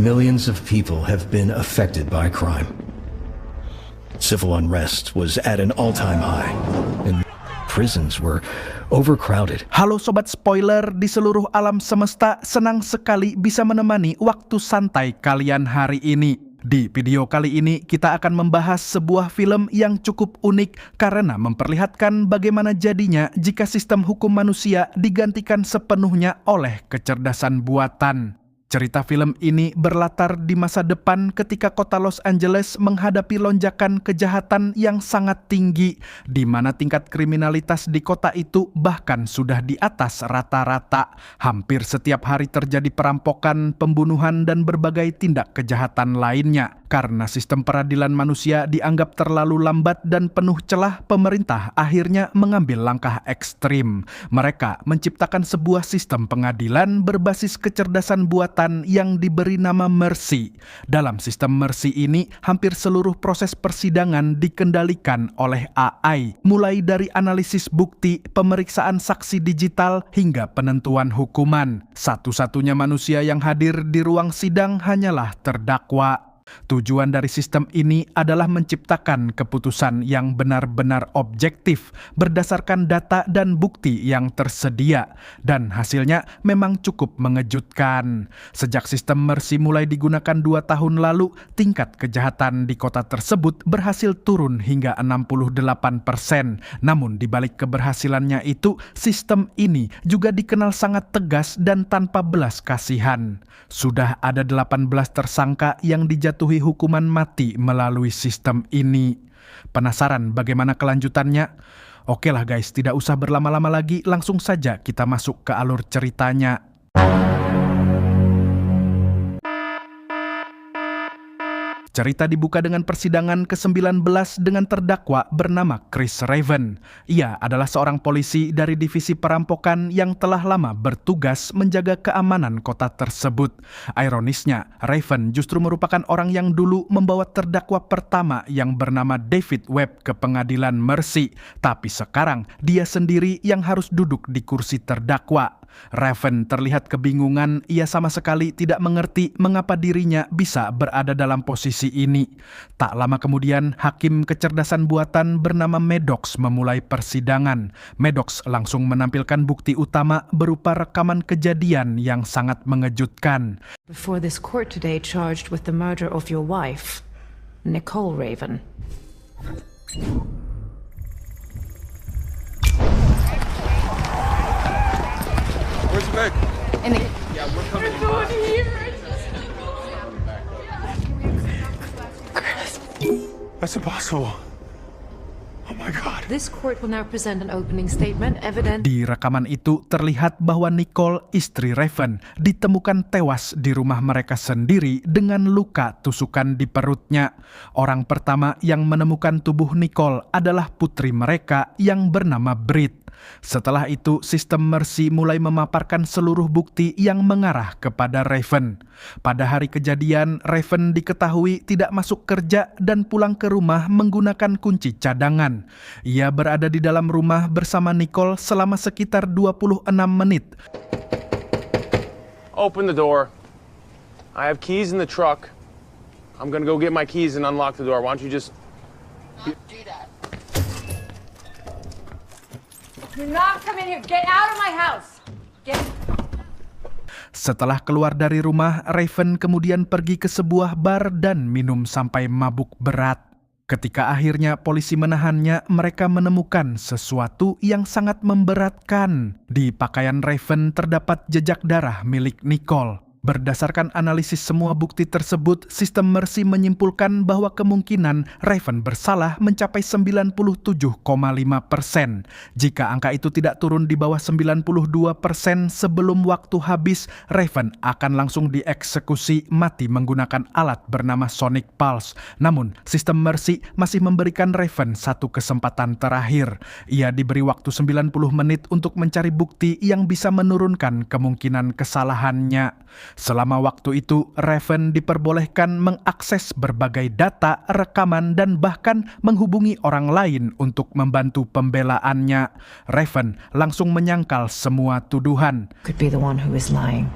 Millions of people have been affected by crime. Civil unrest was at an all-time high, and prisons were overcrowded. Halo Sobat Spoiler di seluruh alam semesta, senang sekali bisa menemani waktu santai kalian hari ini. Di video kali ini kita akan membahas sebuah film yang cukup unik karena memperlihatkan bagaimana jadinya jika sistem hukum manusia digantikan sepenuhnya oleh kecerdasan buatan. Cerita film ini berlatar di masa depan ketika kota Los Angeles menghadapi lonjakan kejahatan yang sangat tinggi, di mana tingkat kriminalitas di kota itu bahkan sudah di atas rata-rata. Hampir setiap hari terjadi perampokan, pembunuhan, dan berbagai tindak kejahatan lainnya. Karena sistem peradilan manusia dianggap terlalu lambat dan penuh celah, pemerintah akhirnya mengambil langkah ekstrim. Mereka menciptakan sebuah sistem pengadilan berbasis kecerdasan buatan yang diberi nama Mercy. Dalam sistem Mercy ini, hampir seluruh proses persidangan dikendalikan oleh AI, mulai dari analisis bukti, pemeriksaan saksi digital, hingga penentuan hukuman. Satu-satunya manusia yang hadir di ruang sidang hanyalah terdakwa. Tujuan dari sistem ini adalah menciptakan keputusan yang benar-benar objektif berdasarkan data dan bukti yang tersedia, dan hasilnya memang cukup mengejutkan. Sejak sistem Mercy mulai digunakan 2 tahun lalu, tingkat kejahatan di kota tersebut berhasil turun hingga 68%. Namun di balik keberhasilannya itu, sistem ini juga dikenal sangat tegas dan tanpa belas kasihan. Sudah ada 18 tersangka yang dijatuhi hukuman mati melalui sistem ini. Penasaran bagaimana kelanjutannya? Oke lah guys, tidak usah berlama-lama lagi, langsung saja kita masuk ke alur ceritanya. Cerita dibuka dengan persidangan ke-19 dengan terdakwa bernama Chris Raven. Ia adalah seorang polisi dari divisi perampokan yang telah lama bertugas menjaga keamanan kota tersebut. Ironisnya, Raven justru merupakan orang yang dulu membawa terdakwa pertama yang bernama David Webb ke pengadilan Mercy. Tapi sekarang dia sendiri yang harus duduk di kursi terdakwa. Raven terlihat kebingungan, ia sama sekali tidak mengerti mengapa dirinya bisa berada dalam posisi ini. Tak lama kemudian, hakim kecerdasan buatan bernama Maddox memulai persidangan. Maddox langsung menampilkan bukti utama berupa rekaman kejadian yang sangat mengejutkan. Before this court today charged with the murder of your wife, Nicole Raven. Where's the bag? Yeah, we're coming in. That's impossible. Oh my God. This court will now present an opening statement evident. Di rekaman itu terlihat bahwa Nicole, istri Raven, ditemukan tewas di rumah mereka sendiri dengan luka tusukan di perutnya. Orang pertama yang menemukan tubuh Nicole adalah putri mereka yang bernama Britt. Setelah itu, sistem Mercy mulai memaparkan seluruh bukti yang mengarah kepada Raven. Pada hari kejadian, Raven diketahui tidak masuk kerja dan pulang ke rumah menggunakan kunci cadangan. Ia berada di dalam rumah bersama Nicole selama sekitar 26 menit. Open the door. I have keys in the truck. I'm gonna go get my keys and unlock the door. Why don't you just... Do that. Do not come in here. Get out of my house. Get. Setelah keluar dari rumah, Raven kemudian pergi ke sebuah bar dan minum sampai mabuk berat. Ketika akhirnya polisi menahannya, mereka menemukan sesuatu yang sangat memberatkan. Di pakaian Raven terdapat jejak darah milik Nicole. Berdasarkan analisis semua bukti tersebut, sistem Mercy menyimpulkan bahwa kemungkinan Raven bersalah mencapai 97,5%. Jika angka itu tidak turun di bawah 92% sebelum waktu habis, Raven akan langsung dieksekusi mati menggunakan alat bernama Sonic Pulse. Namun, sistem Mercy masih memberikan Raven satu kesempatan terakhir. Ia diberi waktu 90 menit untuk mencari bukti yang bisa menurunkan kemungkinan kesalahannya. Selama waktu itu, Raven diperbolehkan mengakses berbagai data, rekaman, dan bahkan menghubungi orang lain untuk membantu pembelaannya. Raven langsung menyangkal semua tuduhan. Could be the one who is lying.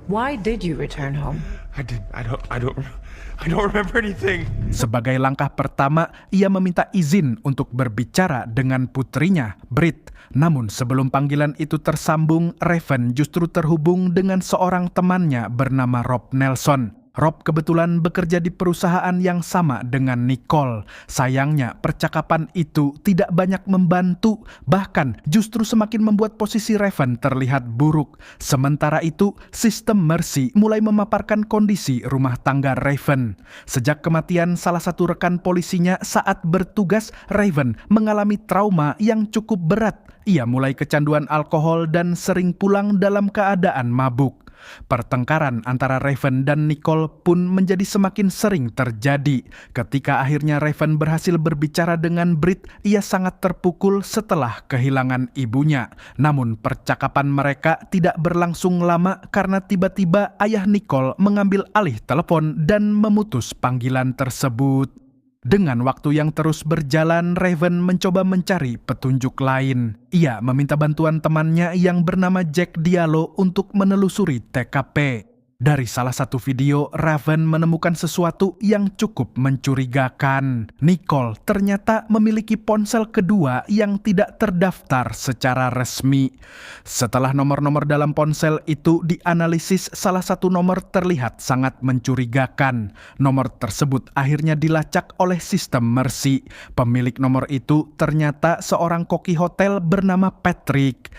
Why did you return home? I don't remember anything. Sebagai langkah pertama, ia meminta izin untuk berbicara dengan putrinya, Brit. Namun sebelum panggilan itu tersambung, Raven justru terhubung dengan seorang temannya bernama Rob Nelson. Rob kebetulan bekerja di perusahaan yang sama dengan Nicole. Sayangnya, percakapan itu tidak banyak membantu, bahkan justru semakin membuat posisi Raven terlihat buruk. Sementara itu, sistem Mercy mulai memaparkan kondisi rumah tangga Raven. Sejak kematian salah satu rekan polisinya saat bertugas, Raven mengalami trauma yang cukup berat. Ia mulai kecanduan alkohol dan sering pulang dalam keadaan mabuk. Pertengkaran antara Raven dan Nicole pun menjadi semakin sering terjadi. Ketika akhirnya Raven berhasil berbicara dengan Brit, ia sangat terpukul setelah kehilangan ibunya. Namun percakapan mereka tidak berlangsung lama karena tiba-tiba ayah Nicole mengambil alih telepon dan memutus panggilan tersebut. Dengan waktu yang terus berjalan, Raven mencoba mencari petunjuk lain. Ia meminta bantuan temannya yang bernama Jack Diallo untuk menelusuri TKP. Dari salah satu video, Raven menemukan sesuatu yang cukup mencurigakan. Nicole ternyata memiliki ponsel kedua yang tidak terdaftar secara resmi. Setelah nomor-nomor dalam ponsel itu dianalisis, salah satu nomor terlihat sangat mencurigakan. Nomor tersebut akhirnya dilacak oleh sistem Mercy. Pemilik nomor itu ternyata seorang koki hotel bernama Patrick.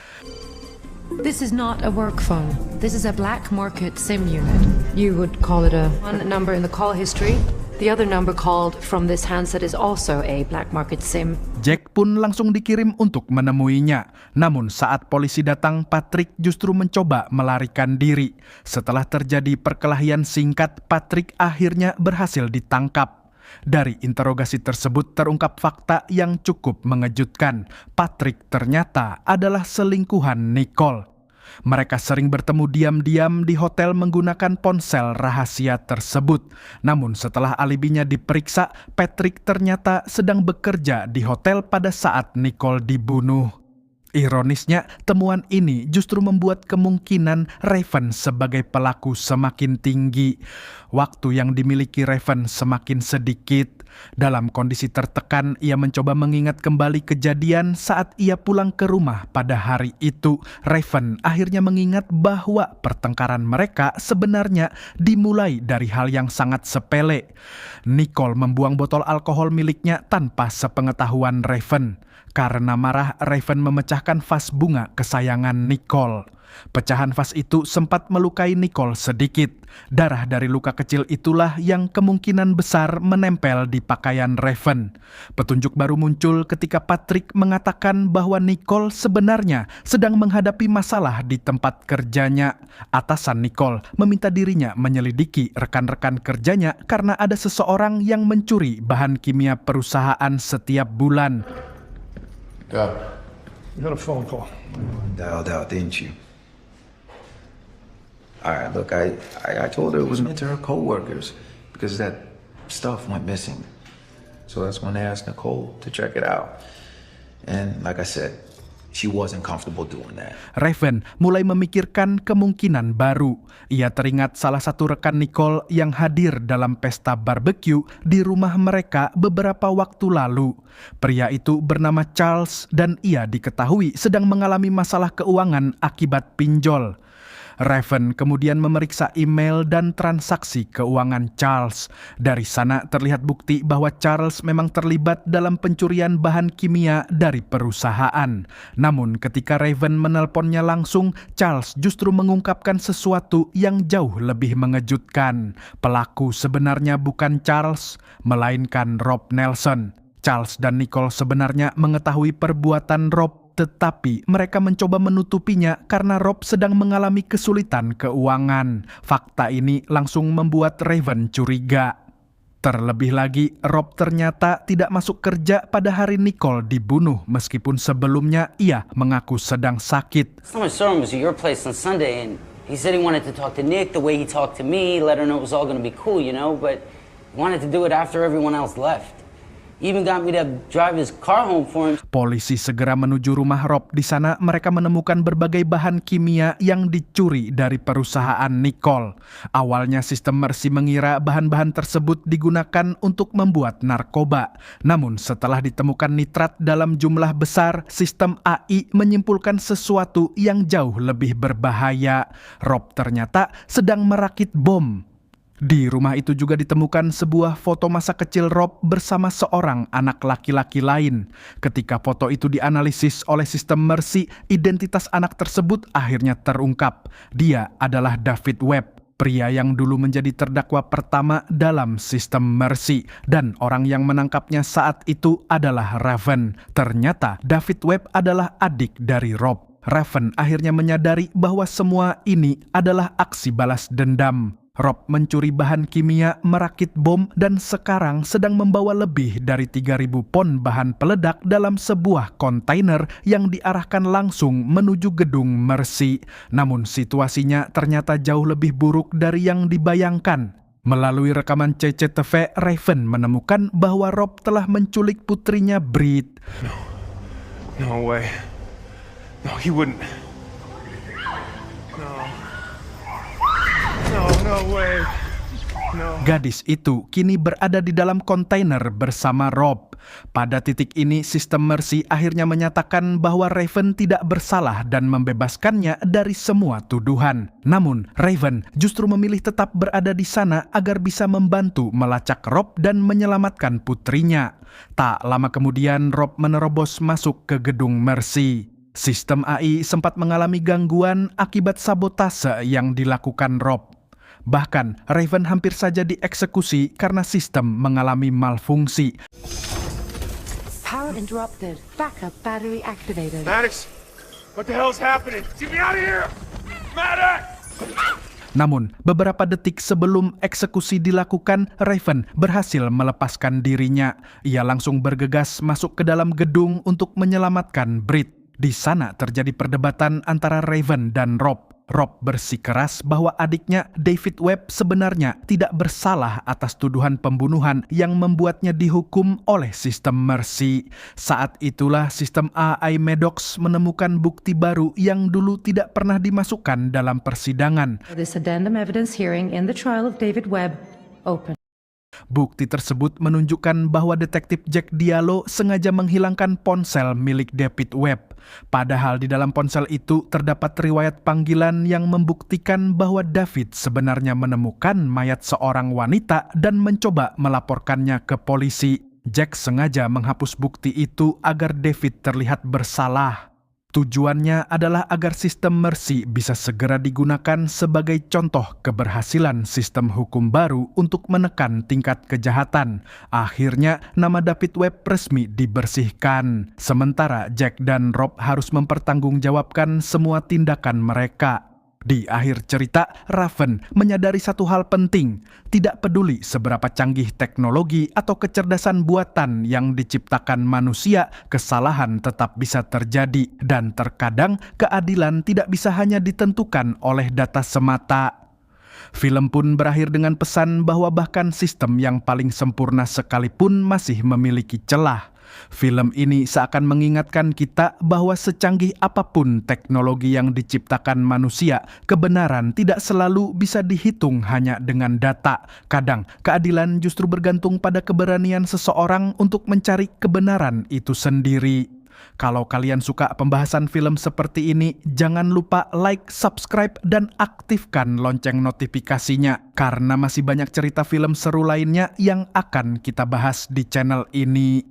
This is not a work phone. This is a black market SIM unit. You would call it one number in the call history. The other number called from this handset is also a black market SIM. Jack pun langsung dikirim untuk menemuinya. Namun saat polisi datang, Patrick justru mencoba melarikan diri. Setelah terjadi perkelahian singkat, Patrick akhirnya berhasil ditangkap. Dari interogasi tersebut terungkap fakta yang cukup mengejutkan. Patrick ternyata adalah selingkuhan Nicole. Mereka sering bertemu diam-diam di hotel menggunakan ponsel rahasia tersebut. Namun setelah alibinya diperiksa, Patrick ternyata sedang bekerja di hotel pada saat Nicole dibunuh. Ironisnya, temuan ini justru membuat kemungkinan Raven sebagai pelaku semakin tinggi. Waktu yang dimiliki Raven semakin sedikit. Dalam kondisi tertekan, ia mencoba mengingat kembali kejadian saat ia pulang ke rumah pada hari itu. Raven akhirnya mengingat bahwa pertengkaran mereka sebenarnya dimulai dari hal yang sangat sepele. Nicole membuang botol alkohol miliknya tanpa sepengetahuan Raven. Karena marah, Raven memecahkan vas bunga kesayangan Nicole. Pecahan vas itu sempat melukai Nicole sedikit. Darah dari luka kecil itulah yang kemungkinan besar menempel di pakaian Raven. Petunjuk baru muncul ketika Patrick mengatakan bahwa Nicole sebenarnya sedang menghadapi masalah di tempat kerjanya. Atasan Nicole meminta dirinya menyelidiki rekan-rekan kerjanya karena ada seseorang yang mencuri bahan kimia perusahaan setiap bulan. Dad, you got a phone call. Dialed out, didn't you? Alright, look, I told her it was meant to her co-workers because that stuff went missing. So that's when they asked Nicole to check it out. And like I said, she wasn't comfortable doing that. Raven mulai memikirkan kemungkinan baru. Ia teringat salah satu rekan Nicole yang hadir dalam pesta barbecue di rumah mereka beberapa waktu lalu. Pria itu bernama Charles dan ia diketahui sedang mengalami masalah keuangan akibat pinjol. Raven kemudian memeriksa email dan transaksi keuangan Charles. Dari sana terlihat bukti bahwa Charles memang terlibat dalam pencurian bahan kimia dari perusahaan. Namun ketika Raven menelponnya langsung, Charles justru mengungkapkan sesuatu yang jauh lebih mengejutkan. Pelaku sebenarnya bukan Charles, melainkan Rob Nelson. Charles dan Nicole sebenarnya mengetahui perbuatan Rob, tetapi mereka mencoba menutupinya karena Rob sedang mengalami kesulitan keuangan. Fakta ini langsung membuat Raven curiga. Terlebih lagi, Rob ternyata tidak masuk kerja pada hari Nicole dibunuh, meskipun sebelumnya ia mengaku sedang sakit. Someone saw him was at your place on Sunday, and he said he wanted to talk to Nick the way he talked to me, let her know it was all going to be cool, you know, but he wanted to do it after everyone else left. Even got me to drive his car home for him. Polisi segera menuju rumah Rob. Di sana mereka menemukan berbagai bahan kimia yang dicuri dari perusahaan Nicole. Awalnya sistem Mercy mengira bahan-bahan tersebut digunakan untuk membuat narkoba. Namun setelah ditemukan nitrat dalam jumlah besar, sistem AI menyimpulkan sesuatu yang jauh lebih berbahaya. Rob ternyata sedang merakit bom. Di rumah itu juga ditemukan sebuah foto masa kecil Rob bersama seorang anak laki-laki lain. Ketika foto itu dianalisis oleh sistem Mercy, identitas anak tersebut akhirnya terungkap. Dia adalah David Webb, pria yang dulu menjadi terdakwa pertama dalam sistem Mercy. Dan orang yang menangkapnya saat itu adalah Raven. Ternyata David Webb adalah adik dari Rob. Raven akhirnya menyadari bahwa semua ini adalah aksi balas dendam. Rob mencuri bahan kimia, merakit bom, dan sekarang sedang membawa lebih dari 3.000 pon bahan peledak dalam sebuah kontainer yang diarahkan langsung menuju gedung Mercy. Namun situasinya ternyata jauh lebih buruk dari yang dibayangkan. Melalui rekaman CCTV, Raven menemukan bahwa Rob telah menculik putrinya Brit. No way. No, he wouldn't. No way. No. Gadis itu kini berada di dalam kontainer bersama Rob. Pada titik ini, sistem Mercy akhirnya menyatakan bahwa Raven tidak bersalah dan membebaskannya dari semua tuduhan. Namun, Raven justru memilih tetap berada di sana agar bisa membantu melacak Rob dan menyelamatkan putrinya. Tak lama kemudian, Rob menerobos masuk ke gedung Mercy. Sistem AI sempat mengalami gangguan akibat sabotase yang dilakukan Rob. Bahkan, Raven hampir saja dieksekusi karena sistem mengalami malfungsi. Power interrupted. Backup battery activated. Maddox, what the hell's happening? Get me out of here! Maddox! Namun, beberapa detik sebelum eksekusi dilakukan, Raven berhasil melepaskan dirinya. Ia langsung bergegas masuk ke dalam gedung untuk menyelamatkan Brit. Di sana terjadi perdebatan antara Raven dan Rob. Rob bersikeras bahwa adiknya David Webb sebenarnya tidak bersalah atas tuduhan pembunuhan yang membuatnya dihukum oleh sistem Mercy. Saat itulah sistem AI Maddox menemukan bukti baru yang dulu tidak pernah dimasukkan dalam persidangan. This addendum evidence hearing in the trial of David Webb open. Bukti tersebut menunjukkan bahwa detektif Jack Diallo sengaja menghilangkan ponsel milik David Webb. Padahal di dalam ponsel itu terdapat riwayat panggilan yang membuktikan bahwa David sebenarnya menemukan mayat seorang wanita dan mencoba melaporkannya ke polisi. Jack sengaja menghapus bukti itu agar David terlihat bersalah. Tujuannya adalah agar sistem Mercy bisa segera digunakan sebagai contoh keberhasilan sistem hukum baru untuk menekan tingkat kejahatan. Akhirnya, nama David Webb resmi dibersihkan. Sementara Jack dan Rob harus mempertanggungjawabkan semua tindakan mereka. Di akhir cerita, Raven menyadari satu hal penting. Tidak peduli seberapa canggih teknologi atau kecerdasan buatan yang diciptakan manusia, kesalahan tetap bisa terjadi. Dan terkadang keadilan tidak bisa hanya ditentukan oleh data semata. Film pun berakhir dengan pesan bahwa bahkan sistem yang paling sempurna sekalipun masih memiliki celah. Film ini seakan mengingatkan kita bahwa secanggih apapun teknologi yang diciptakan manusia, kebenaran tidak selalu bisa dihitung hanya dengan data. Kadang, keadilan justru bergantung pada keberanian seseorang untuk mencari kebenaran itu sendiri. Kalau kalian suka pembahasan film seperti ini, jangan lupa like, subscribe, dan aktifkan lonceng notifikasinya. Karena masih banyak cerita film seru lainnya yang akan kita bahas di channel ini.